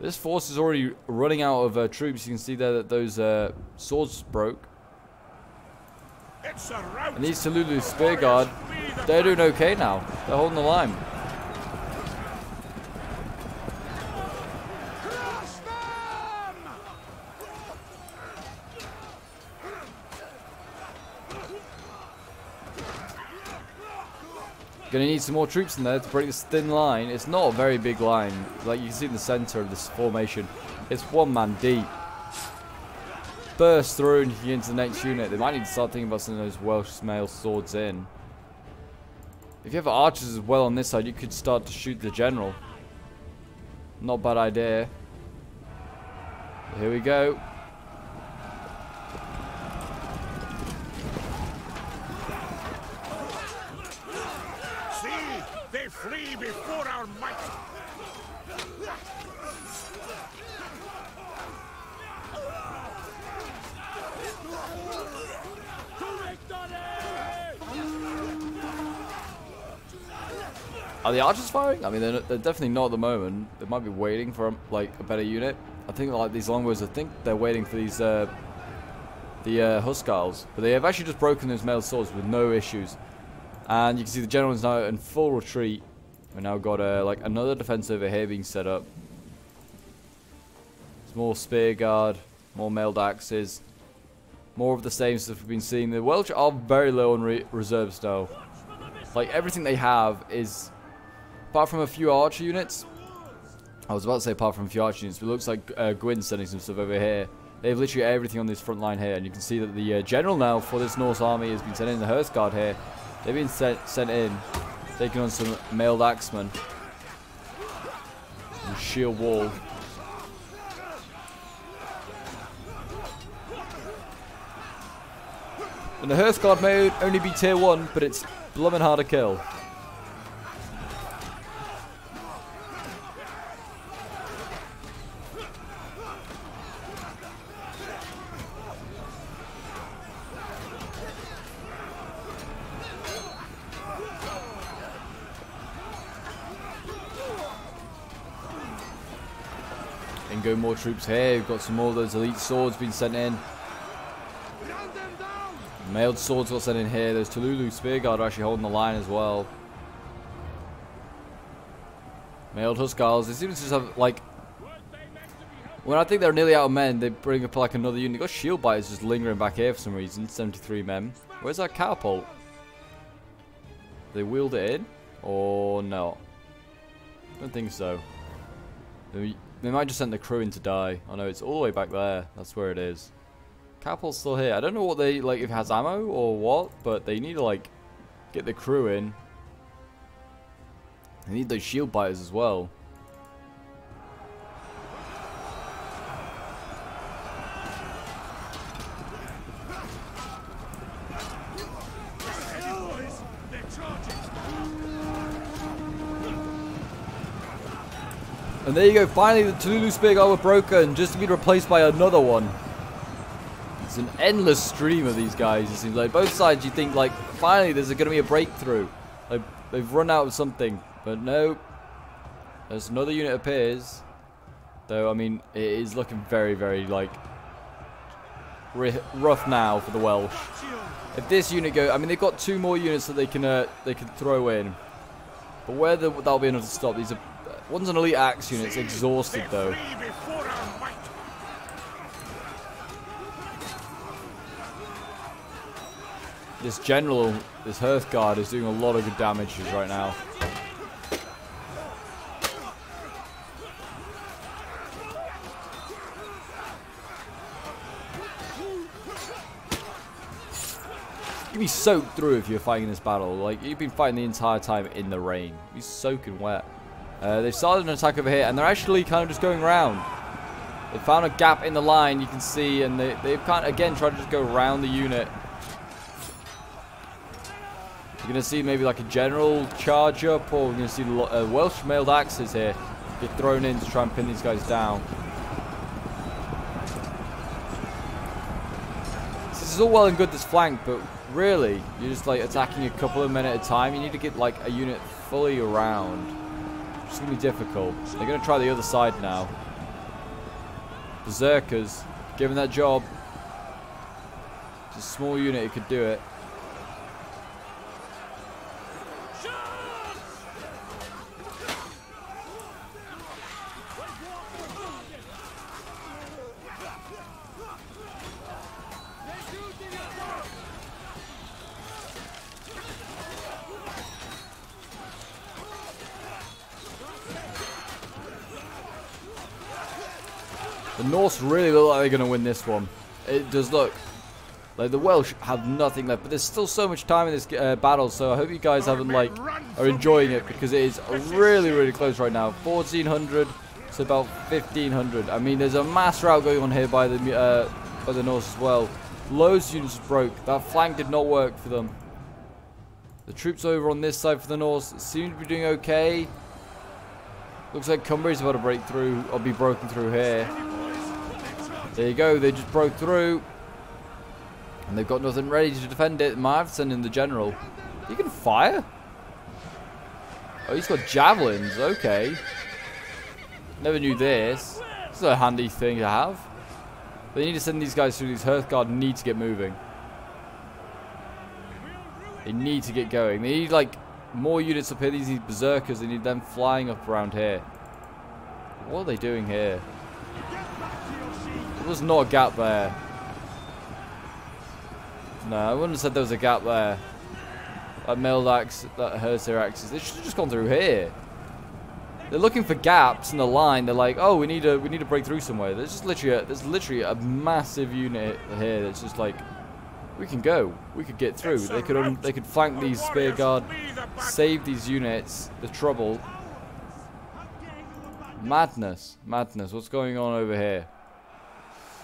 This force is already running out of troops. You can see there that those swords broke. And these Tululu Spearguard, they're doing okay now. They're holding the line. Gonna need some more troops in there to break this thin line. It's not a very big line. Like you can see in the center of this formation, it's one man deep. Burst through and you can get into the next unit. They might need to start thinking about sending those Welsh mail swords in. If you have archers as well on this side, you could start to shoot the general. Not a bad idea. Here we go. They flee before our might. Are the archers firing? I mean, they're definitely not at the moment. They might be waiting for like a better unit. I think like these longbows, I think they're waiting for these the Huskarls, but they have actually just broken those mailed swords with no issues. And you can see the general is now in full retreat. We now got like another defense over here being set up. There's more spear guard, more mailed axes, more of the same stuff we've been seeing. The Welsh are very low on reserves now. Like everything they have is, apart from a few archer units. I was about to say apart from a few archer units, but it looks like Gwyn's sending some stuff over here. They have literally everything on this front line here, and you can see that the general now for this Norse army has been sent in. The Hearse Guard here, they've been sent in, taking on some mailed axemen. Some shield wall. And the Hearthguard may only be tier 1, but it's bloomin' hard to kill. And go more troops here. We've got some more of those elite swords being sent in. Mailed swords got sent in here. Those Tululu Spearguard are actually holding the line as well. Mailed Huskarls. They seem to just have, like... When I think they're nearly out of men, they bring up, like, another unit. They've got Shield Biters just lingering back here for some reason. 73 men. Where's that catapult? They wheeled it in? Or not? I don't think so. They might just send the crew in to die. Oh no, it's all the way back there. That's where it is. Catapult's still here. I don't know what they, like, if it has ammo or what, but they need to, like, get the crew in. They need those shield biters as well. And there you go, finally the Tululu Spearguard were broken, just to be replaced by another one. It's an endless stream of these guys, it seems like. Both sides you think, like, finally there's going to be a breakthrough. Like, they've run out of something, but no. There's another unit appears. Though, I mean, it is looking very, very, like, rough now for the Welsh. If this unit goes, I mean, they've got 2 more units that they can throw in. But whether that'll be enough to stop these are... One's an elite axe unit, it's exhausted though. This general, this Hearthguard is doing a lot of good damages right now. You'd be soaked through if you're fighting this battle. Like, you've been fighting the entire time in the rain. You'd be soaking wet. They've started an attack over here, and they're actually kind of just going around. They found a gap in the line, you can see, and they've kind of, again, tried to just go around the unit. You're going to see maybe like a general charge up, or we're going to see Welsh mailed axes here get thrown in to try and pin these guys down. This is all well and good, this flank, but really, you're just like attacking a couple of men at a time. You need to get like a unit fully around. It's going to be difficult. They're going to try the other side now. Berserkers, given that job. It's a small unit, it could do it. The Norse really look like they're going to win this one. It does look like the Welsh have nothing left, but there's still so much time in this battle, so I hope you guys are enjoying it, because it is really, really close right now. 1,400 to about 1,500. I mean, there's a mass rout going on here by the Norse as well. Loads of units broke. That flank did not work for them. The troops over on this side for the Norse seem to be doing okay. Looks like Cumbria's about to break through, or be broken through here. There you go, they just broke through. And they've got nothing ready to defend it. Might have to send in the general. He can fire? Oh, he's got javelins, okay. Never knew this. This is a handy thing to have. They need to send these guys through. These Hearthguard need to get moving. They need to get going. They need, like, more units up here. These berserkers, they need them flying up around here. What are they doing here? There was not a gap there. No, I wouldn't have said there was a gap there. That mailed axe, that Herser axes, they should have just gone through here. They're looking for gaps in the line. They're like, oh, we need to break through somewhere. There's literally a massive unit here that's just like, we can go. We could get through. They could flank these Spearguard, save these units the trouble. Madness. Madness. What's going on over here?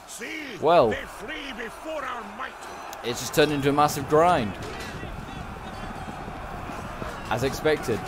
See, well, they flee before our might. It's just turned into a massive grind. As expected.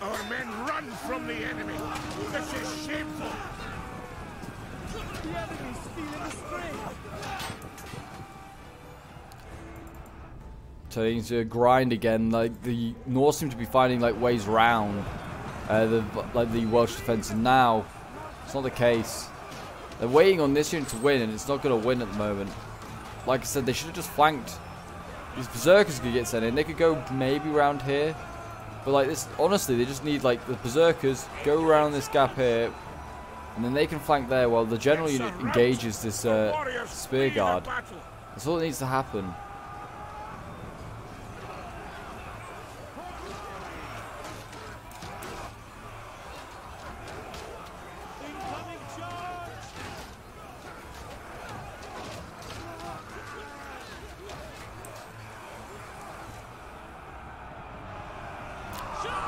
Our men run from the enemy. This is shameful. The enemy's stealing the spring. Turning to a grind again. Like the North seem to be finding like ways round the Welsh defense, and now it's not the case. They're waiting on this unit to win, and it's not going to win at the moment. Like I said, they should have just flanked. These berserkers could get sent in. They could go maybe around here. But like this, honestly, they just need like the berserkers go around this gap here, and then they can flank there while the general unit engages this spear guard. That's all that needs to happen. Incoming charge.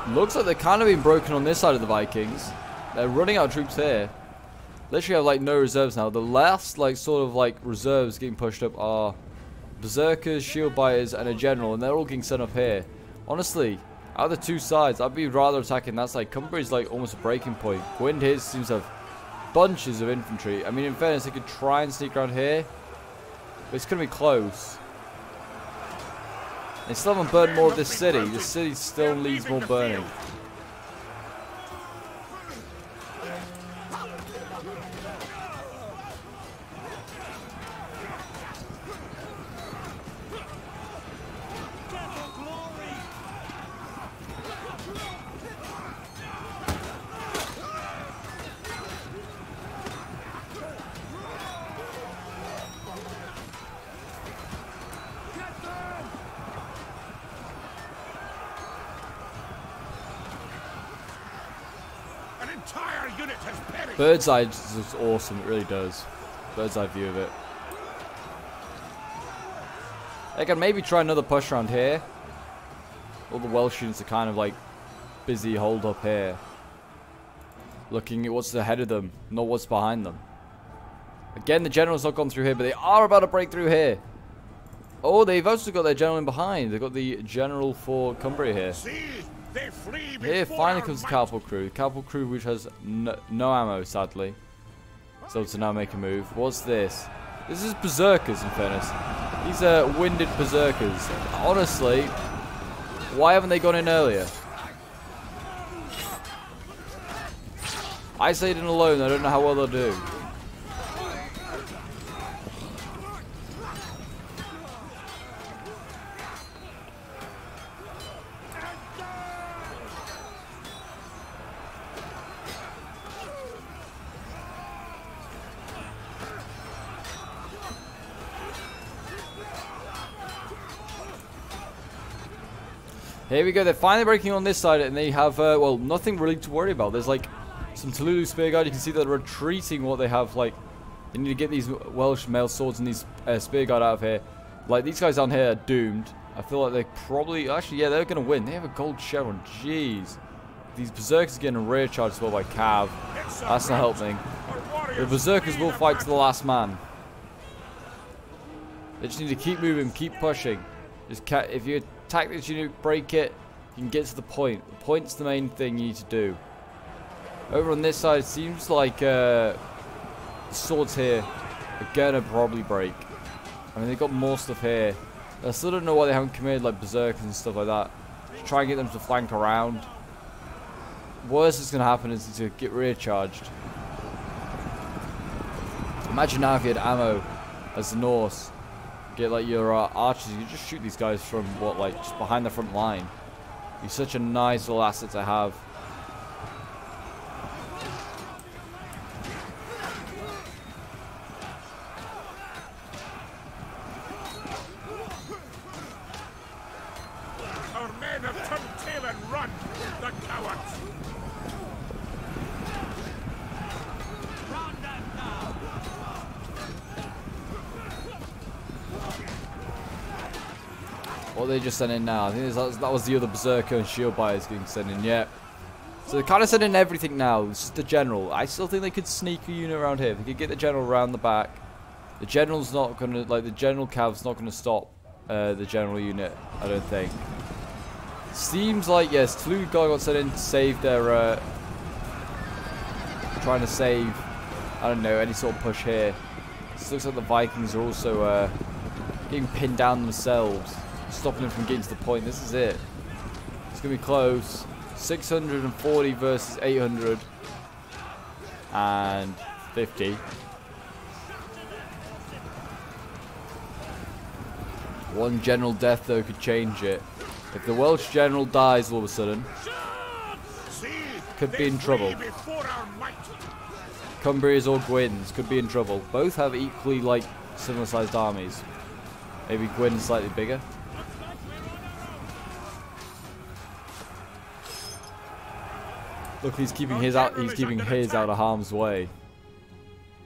Looks like they're kind of being broken on this side of the Vikings. They're running out of troops here. Literally have like no reserves now. The last like sort of like reserves getting pushed up are berserkers, shield biters, and a general, and they're all getting sent up here. Honestly, out of the two sides, I'd be rather attacking that side. Cumbria's like almost a breaking point. Gwyn here seems to have bunches of infantry. I mean, in fairness, they could try and sneak around here, but it's going to be close. They still haven't burned more of this city. This city still needs more burning. An entire unit has perished. Bird's eye is awesome. It really does. Bird's eye view of it. They can maybe try another push around here. All the Welsh units are kind of like busy hold up here, looking at what's ahead of them, not what's behind them. Again, the general's not gone through here, but they are about to break through here. Oh, they've also got their general in behind. They've got the general for Cumbria here. See, they flee Here before finally our comes the might. cavalry crew. The cavalry crew which has no ammo, sadly. So to now make a move. What's this? This is berserkers, in fairness. These are winded berserkers. Honestly, why haven't they gone in earlier? Isolated and alone, I don't know how well they'll do. Here we go, they're finally breaking on this side, and they have, well, nothing really to worry about. There's like some Tululu spear guard. You can see that they're retreating what they have. Like, they need to get these Welsh mail swords and these spear guard out of here. Like, these guys down here are doomed. I feel like they probably, actually, yeah, they're going to win. They have a gold chevron, jeez. These berserkers are getting rear charged as well by Cav. That's not helping. The berserkers will fight to the last man. They just need to keep moving, keep pushing. Just if you attack this unit, break it, you can get to the point. The point's the main thing you need to do. Over on this side, it seems like the swords here are gonna probably break. I mean, they've got more stuff here. I still don't know why they haven't committed like berserkers and stuff like that. Just try and get them to flank around. Worst that's gonna happen is to get rear charged. Imagine now if you had ammo as the Norse. Get like your archers, you just shoot these guys from what, like just behind the front line. Be such a nice little asset to have. Our men have turned tail and run. The cowards. What they just sent in now? I think that was the other berserker and shield buyers getting sent in. Yep. So they're kind of sending everything now. It's just the general. I still think they could sneak a unit around here. If they could get the general around the back. The general's not going to, like, the general cav's not going to stop the general unit, I don't think. Seems like, yes, Tulu got sent in to save their, trying to save, I don't know, any sort of push here. This looks like the Vikings are also getting pinned down themselves, stopping them from getting to the point. This is it. It's going to be close. 640 versus 850. One general death, though, could change it. If the Welsh general dies all of a sudden, could be in trouble. Cumbria's or Gwyn's could be in trouble. Both have equally, like, similar-sized armies. Maybe Gwyn's slightly bigger. Look, he's keeping his out. He's keeping his out of harm's way.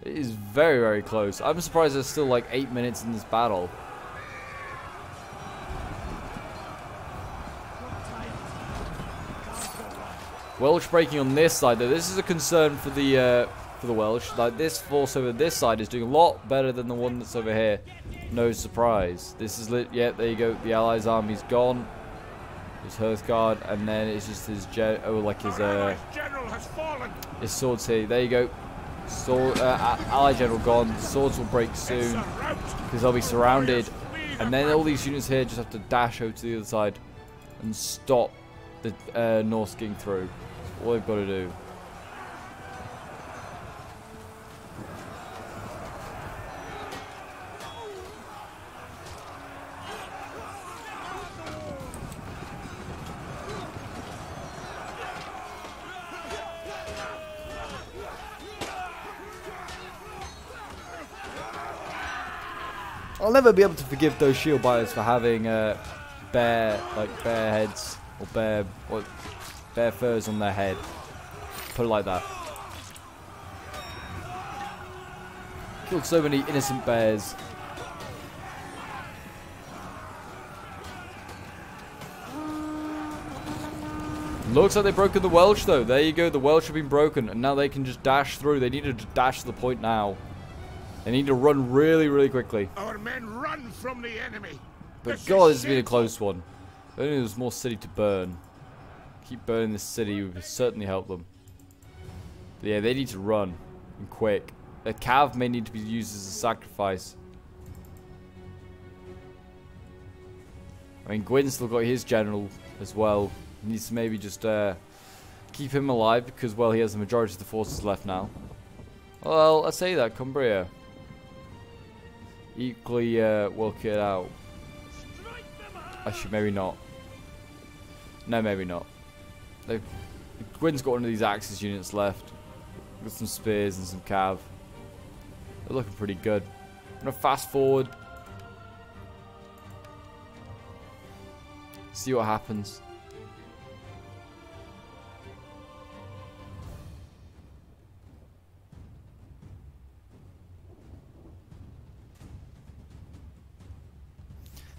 It is very, very close. I'm surprised there's still like 8 minutes in this battle. Welsh breaking on this side, though. This is a concern for the Welsh. Like, this force over this side is doing a lot better than the one that's over here. No surprise. This is lit. Yeah, there you go. The Allies' army's gone. His Hearthguard, and then it's just his his swords here. There you go. Sword, Allied general gone. Swords will break soon because they'll be surrounded, and then all these units here just have to dash over to the other side and stop the Norse getting through. That's all they've got to do. I'll never be able to forgive those shield buyers for having bare heads or bare furs on their head. Put it like that. Killed so many innocent bears. Looks like they've broken the Welsh, though. There you go. The Welsh have been broken, and now they can just dash through. They need to just dash to the point now. They need to run really, really quickly. Our men run from the enemy. But God, this has been a close one. If only there was more city to burn. Keep burning this city would certainly help them. But yeah, they need to run. And quick. Their cav may need to be used as a sacrifice. I mean, Gwyn's still got his general as well. He needs to maybe just keep him alive because, well, he has the majority of the forces left now. Well, I say that, Cumbria. Equally work it out. Actually, maybe not. No, maybe not. Gwyn's got one of these Axis units left. With some spears and some cav. They're looking pretty good. I'm going to fast forward. See what happens.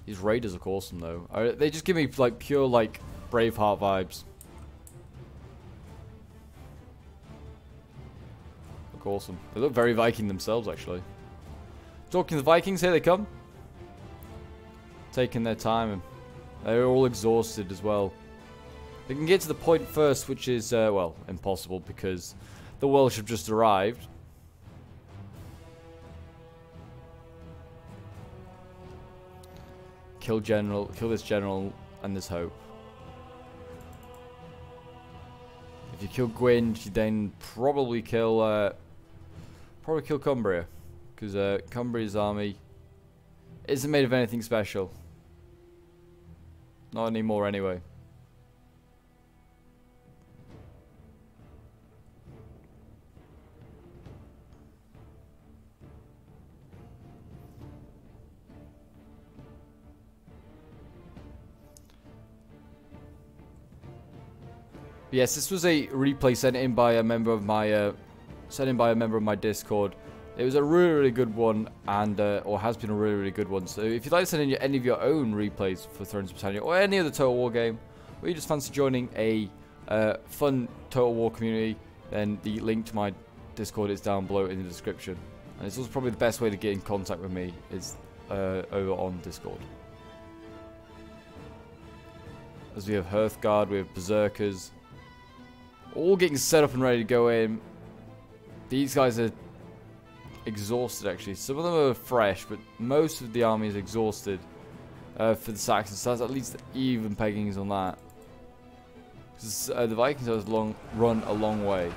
These raiders look awesome, though. They just give me, like, pure, like, Braveheart vibes. Look awesome. They look very Viking themselves, actually. Talking to the Vikings, here they come. Taking their time, and they're all exhausted as well. They can get to the point first, which is, well, impossible, because the Welsh have just arrived. Kill this general, and there's hope. If you kill Gwyn, you then probably kill Cumbria, because Cumbria's army isn't made of anything special. Not anymore, anyway. Yes, this was a replay sent in by a member of my Discord. It was a really, really good one, and or has been a really, really good one. So if you'd like to send in any of your own replays for Thrones of Britannia or any other Total War game, or you just fancy joining a fun Total War community, then the link to my Discord is down below in the description. And it's also probably the best way to get in contact with me is over on Discord. As we have Hearthguard, we have Berserkers, all getting set up and ready to go in. These guys are exhausted actually. Some of them are fresh, but most of the army is exhausted for the Saxons. So that's at least even peggings on that. Because the Vikings have run a long way.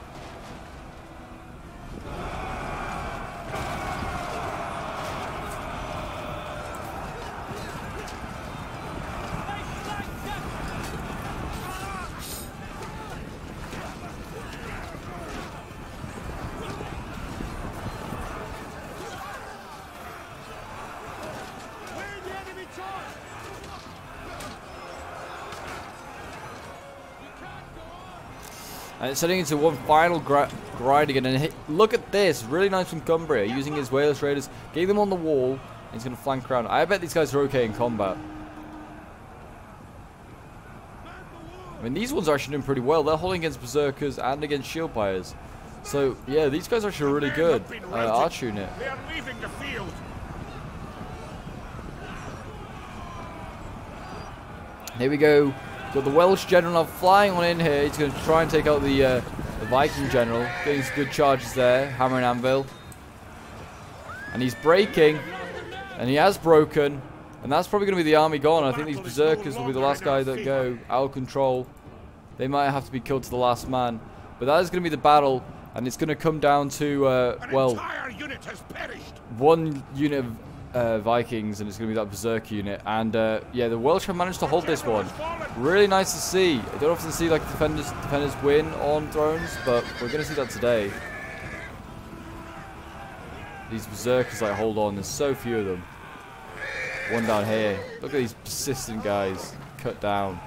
And it's heading into one final grind again. And look at this. Really nice from Cumbria. Using his Wales Raiders. Gave them on the wall. And he's going to flank around. I bet these guys are okay in combat. I mean, these ones are actually doing pretty well. They're holding against Berserkers and against Shield Buyers. So, yeah, these guys are actually really good. Arch unit. They are leaving the field. Here we go. Got the Welsh general now flying on in here. He's going to try and take out the Viking general. Getting some good charges there. Hammer and anvil. And he's breaking. And he has broken. And that's probably going to be the army gone. I think these Berserkers will be the last guy that go out of control. They might have to be killed to the last man. But that is going to be the battle. And it's going to come down to, well, one unit of Vikings, and it's going to be that Berserker unit. And yeah, the Welsh have managed to hold this one. Really nice to see. I don't often see like defenders win on Thrones, but we're going to see that today. These Berserkers like hold on. There's so few of them. One down here. Look at these persistent guys cut down.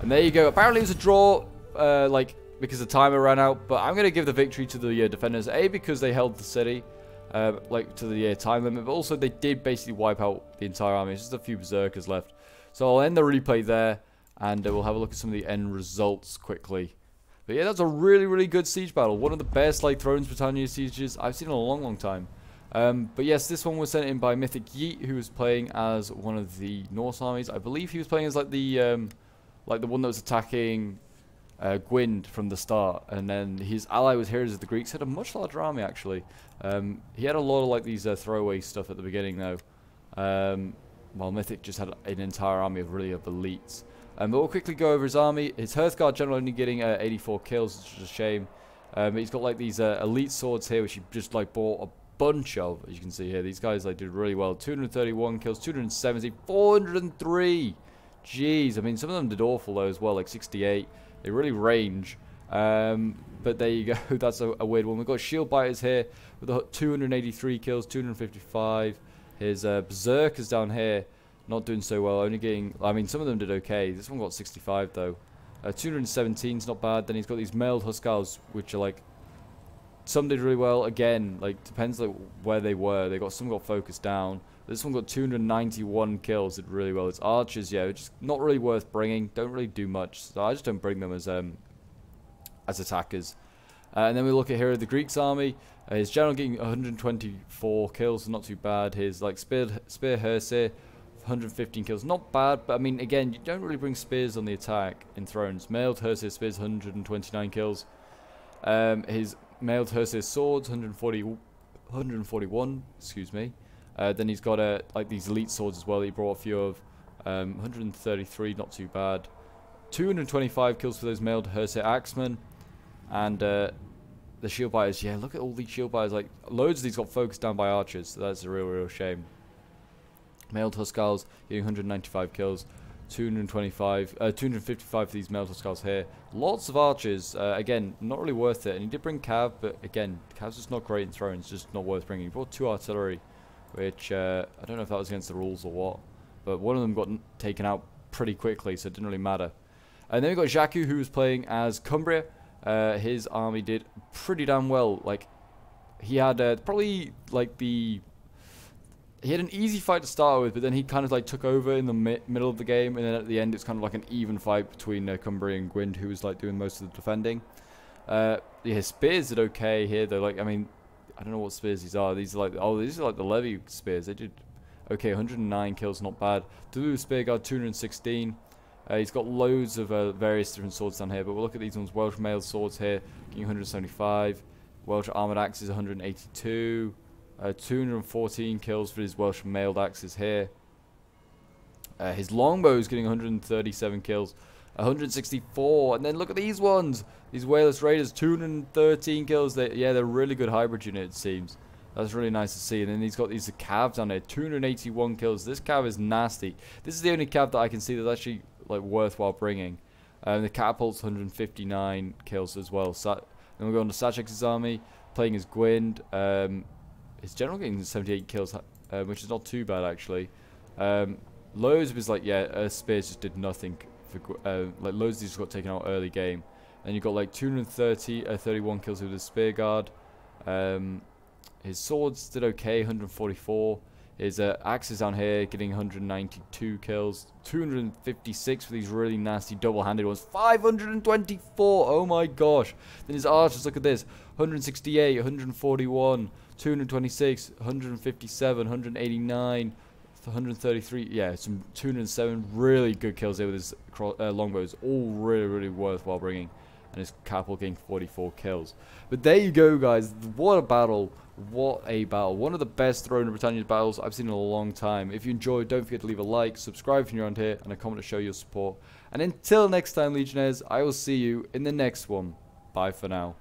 And there you go. Apparently it was a draw, like because the timer ran out, but I'm going to give the victory to the defenders, A, because they held the city, like to the time limit, but also they did basically wipe out the entire army. It's just a few Berserkers left. So I'll end the replay there, and we'll have a look at some of the end results quickly. But yeah, that's a really, really good siege battle. One of the best like Thrones Britannia sieges I've seen in a long, long time. But yes, this one was sent in by Mythic Yeet, who was playing as one of the Norse armies. I believe he was playing as like the one that was attacking Gwynd from the start, and then his ally was Heroes of the Greeks. Had a much larger army actually. He had a lot of like these throwaway stuff at the beginning though, while Mythic just had an entire army of really of elites. But we'll quickly go over his army. His Hearthguard general only getting 84 kills, which is a shame. But he's got like these elite swords here, which he just like bought a bunch of, as you can see here. These guys like did really well. 231 kills, 270, 403. Jeez, I mean some of them did awful though as well, like 68. They really range. But there you go. That's a weird one. We've got Shield Biters here with 283 kills, 255. His Berserkers down here not doing so well. Only getting, I mean, some of them did okay. This one got 65 though. 217 is not bad. Then he's got these mailed Huskars, which are like, some did really well. Again, like depends like where they were. Some got focused down. This one got 291 kills. Did really well. It's archers, yeah, which is not really worth bringing. Don't really do much. So I just don't bring them as attackers. And then we look at Hero of the Greeks army. His general getting 124 kills, not too bad. His like spear Hersir, 115 kills, not bad. But I mean, again, you don't really bring spears on the attack in Thrones. Mailed Hersir spears, 129 kills. His mailed Hersir swords, 141. Excuse me. Then he's got like these elite swords as well. He brought a few of 133, not too bad. 225 kills for those mailed Hersir axemen, and the shield biters. Yeah, look at all these shield biters. Like loads of these got focused down by archers. So that's a real shame. Mailed Huskars getting 195 kills, 255 for these mailed Huskars here. Lots of archers. Again, not really worth it. And he did bring Cav, but again, Cav's just not great in Thrones. Just not worth bringing. He brought 2 artillery, which I don't know if that was against the rules or what, but one of them got taken out pretty quickly, so it didn't really matter. And then we got Jakku, who was playing as Cumbria. His army did pretty damn well. Like, he had probably like he had an easy fight to start with, but then he kind of like took over in the middle of the game, and then at the end it's kind of like an even fight between Cumbria and Gwynd, who was like doing most of the defending. His spears did okay here, though. Like, I mean, I don't know what spears these are. These are like, oh, these are like the levy spears. They did okay, 109 kills, not bad. Dulu spear guard 216. He's got loads of various different swords down here, but we'll look at these ones. Welsh mailed swords here, getting 175. Welsh armored axes 182. 214 kills for his Welsh mailed axes here. His longbow is getting 137 kills, 164, and then look at these ones. These Wales Raiders, 213 kills. They're really good hybrid unit, it seems. That's really nice to see. And then he's got these calves down there, 281 kills. This cav is nasty. This is the only cav that I can see that's actually like worthwhile bringing. The catapult's 159 kills as well. Then we'll go on to Sachex's army, playing as Gwynd. His general getting 78 kills, which is not too bad actually. Loads of his spears just did nothing for like loads of these got taken out early game. And you got like 31 kills with his spear guard. His swords did okay, 144. His axes down here getting 192 kills, 256 for these really nasty double-handed ones, 524. Oh my gosh! Then his archers, look at this: 168, 141, 226, 157, 189. 133, yeah, some 207 really good kills there with his longbows, all really worthwhile bringing, and his catapult getting 44 kills. But there you go, guys. What a battle! What a battle! One of the best Throne of Britannia battles I've seen in a long time. If you enjoyed, don't forget to leave a like, subscribe if you're around here, and a comment to show your support. And until next time, Legionnaires, I will see you in the next one. Bye for now.